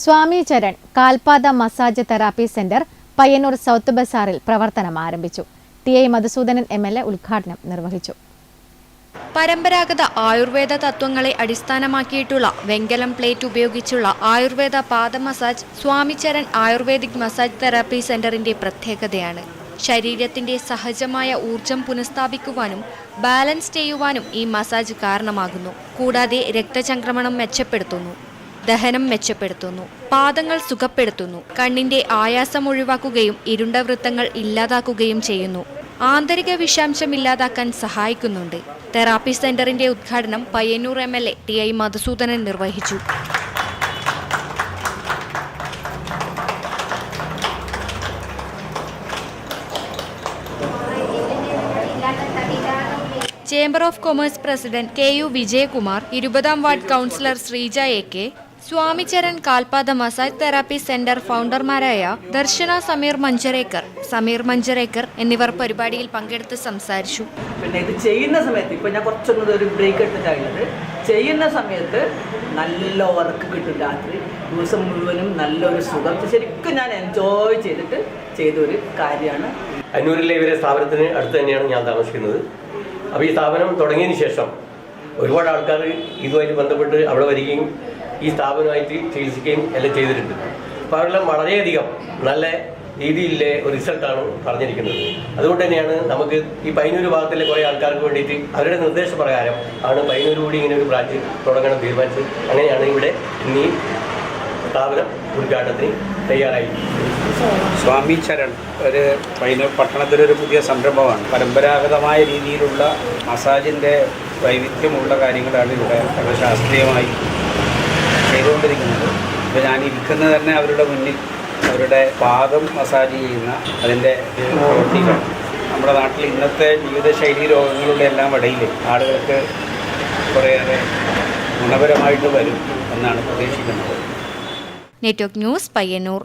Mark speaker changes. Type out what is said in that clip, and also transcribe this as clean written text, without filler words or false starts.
Speaker 1: സ്വാമി ചരൺ കാൽപാദ massage therapy centre Payyanur south ബസാറിൽ പ്രവർത്തനം ആരംഭിച്ചു. ടി.ഐ. മധുസൂദനൻ എം.എൽ.എ. ഉദ്ഘാടനം നിർവഹിച്ചു.
Speaker 2: പരമ്പരാഗത ആയുർവേദ തത്വങ്ങളെ അടിസ്ഥാനമാക്കിയിട്ടുള്ള വെങ്കലം പ്ലേറ്റ് ഉപയോഗിച്ചുള്ള ആയുർവേദ പാദ മസാജ് സ്വാമി ചരൺ ആയുർവേദിക് മസാജ് തെറാപ്പി സെന്ററിന്റെ പ്രത്യേകതയാണ്. ശരീരത്തിന്റെ സഹജമായ ഊർജം പുനഃസ്ഥാപിക്കുവാനും ബാലൻസ് ചെയ്യുവാനും ഈ മസാജ് കാരണമാകുന്നു. കൂടാതെ രക്തചംക്രമണം മെച്ചപ്പെടുത്തുന്നു, ദഹനം മെച്ചപ്പെടുത്തുന്നു, പാദങ്ങൾ സുഖപ്പെടുത്തുന്നു, കണ്ണിന്റെ ആയാസം ഒഴിവാക്കുകയും ഇരുണ്ട വൃത്തങ്ങൾ ഇല്ലാതാക്കുകയും ചെയ്യുന്നു, ആന്തരിക വിഷാംശം ഇല്ലാതാക്കാൻ സഹായിക്കുന്നുണ്ട്. തെറാപ്പി സെന്ററിന്റെ ഉദ്ഘാടനം പയ്യന്നൂർ എം.എൽ.എ. ടി.ഐ. മധുസൂദനൻ നിർവഹിച്ചു. Chamber of commerce president K U. Vijayakumar, 20ാം ward councillor Sreeja A K., Swami Charan കാൽപാദ മസാജ് തെറാപ്പി സെന്റർ ഫൗണ്ടർമാരായ ദർശന സമീർ മഞ്ചരേക്കർ എന്നിവർ പരിപാടിയിൽ പങ്കെടുത്ത് സംസാരിച്ചു.
Speaker 3: പിന്നെ ഇത് ചെയ്യുന്ന സമയത്ത് ഇപ്പൊ ഞാൻ കുറച്ചൊന്നും ഒരു ബ്രേക്ക് എടുത്തിട്ടാണുള്ളത്. ചെയ്യുന്ന സമയത്ത് നല്ല വർക്ക് കിട്ടും. രാത്രി ദിവസം മുഴുവനും നല്ലൊരു സുഖം ശരിക്കും ഞാൻ എൻജോയ് ചെയ്തൊരു കാര്യമാണ്.
Speaker 4: അന്നൂരിലെ ഇവരെ സ്ഥാപനത്തിന് അടുത്ത് തന്നെയാണ് ഞാൻ താമസിക്കുന്നത്. അപ്പോൾ ഈ സ്ഥാപനം തുടങ്ങിയതിന് ശേഷം ഒരുപാട് ആൾക്കാർ ഇതുമായിട്ട് ബന്ധപ്പെട്ട് അവിടെ വരികയും ഈ സ്ഥാപനമായിട്ട് ചികിത്സിക്കുകയും എല്ലാം ചെയ്തിട്ടുണ്ട്. അപ്പോൾ അവരെല്ലാം വളരെയധികം നല്ല രീതിയിലെ ഒരു റിസൾട്ടാണ് പറഞ്ഞിരിക്കുന്നത്. അതുകൊണ്ട് തന്നെയാണ് നമുക്ക് ഈ പയ്യന്നൂർ ഭാഗത്തിലെ കുറേ ആൾക്കാർക്ക് വേണ്ടിയിട്ട് അവരുടെ നിർദ്ദേശപ്രകാരം ആണ് പയ്യന്നൂർ കൂടി ഇങ്ങനെ ഒരു ബ്രാഞ്ച് തുടങ്ങണം തീരുമാനിച്ചത്. അങ്ങനെയാണ് ഇവിടെ ഇന്ന് ഈ സ്ഥാപനം ഉദ്ഘാടനത്തിന് തയ്യാറായി.
Speaker 5: സ്വാമി ചരൺ ഒരു പയ്യന്നൂർ പട്ടണത്തിലൊരു പുതിയ സംരംഭമാണ്. പരമ്പരാഗതമായ രീതിയിലുള്ള മസാജിൻ്റെ വൈവിധ്യമുള്ള കാര്യങ്ങളാണ് ഇവിടെ വളരെ ശാസ്ത്രീയമായി ചെയ്തുകൊണ്ടിരിക്കുന്നത്. ഇപ്പോൾ ഞാൻ ഇരിക്കുന്നത് തന്നെ അവരുടെ മുന്നിൽ അവരുടെ പാദം മസാജ് ചെയ്യുന്ന അതിൻ്റെ പ്രവൃത്തികൾ നമ്മുടെ നാട്ടിൽ ഇന്നത്തെ ജീവിതശൈലി രോഗങ്ങളുടെ എല്ലാം ഇടയിൽ ആളുകൾക്ക് കുറേയേറെ ഗുണപരമായിട്ട് വരും എന്നാണ് പ്രതീക്ഷിക്കുന്നത്.
Speaker 2: Network news, Payyanur.